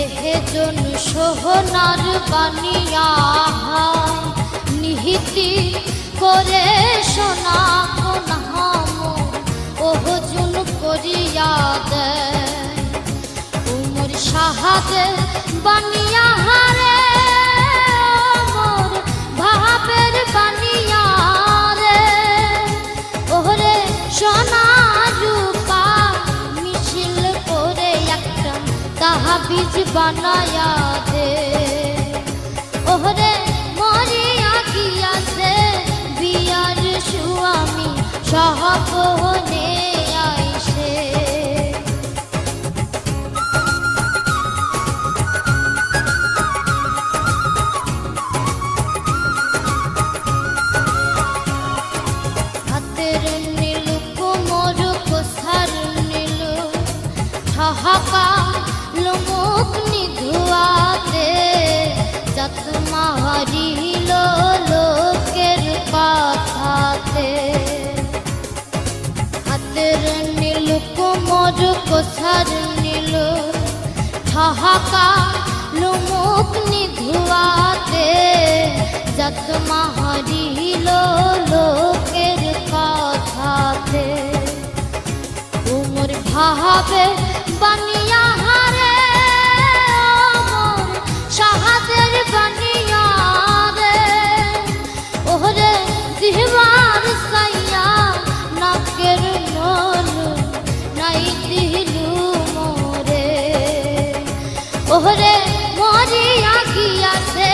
যেজন সোহনার বানিয়া নিহিতি করে সোনা কোনাম ওহজুন করিয়া দেয় উমর শাহাদে বানিয়া হারে মোর ভাবের বানিয়া রে ওহরে সোনা রূপা মিছিল করে একটা তাহাবিজ বানায়া দে ওহরে মরিয়া গিয়াছে বিয়ার স্বামী সহপনে আইসে হাতের নীলু কোমর কোসার নীলু ঠহাকা লুমুক নিধুয়াতে যত মারিল লোকের কথাতে হাতের নীলু কোমর কোসার নীলু ঠহাকা লুমুক নিধুয়াতে যত মারিল লোকের কথাতে উমর ভাবে বানিয়া হারে ওমর শাহাদের বানিয়া রে ওহরে দিহবার সাইয়া নাকের নলু নাই দিলু মোরে ওহরে মরিয়া গিয়াছে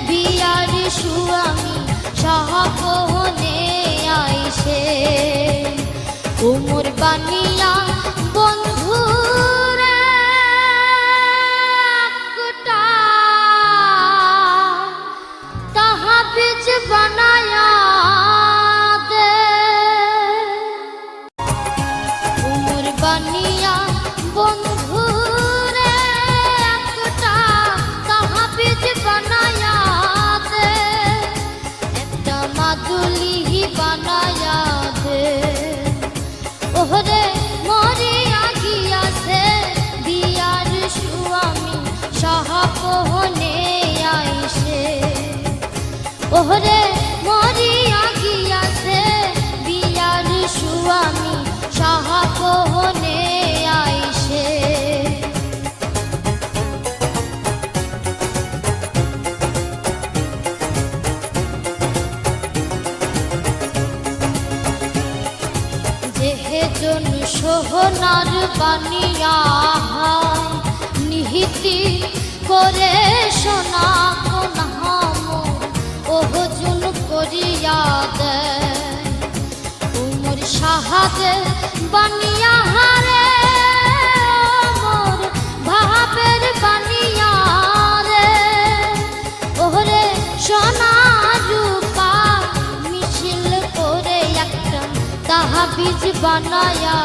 বিয়ার স্বামী সহপনে আইসে উমর বানিয়া বন্ধুরে একটা তাহাবিজ বানায়া দে উমর বানিয়া বন্ধুরে একটা তাহাবিজ বানায়া দে একটা মাদুলি বানায়া দে ওহরে মরিয়া গিয়াছে বিয়ার স্বামী সহপনে আইসে ওহরে মরিয়া গিয়াছে বিয়ার স্বামী সহপনে আইসে যেজন সোহনার বানিয়া নিহিতি করে সোনা কোনাম ওহজুন করিয়া দেয় উমর শাহাদে বানিয়া হারে মোর ভাবের বানিয়া রে ওহরে সোনা রূপা মিছিল করে একটা তাহাবিজ বানায়া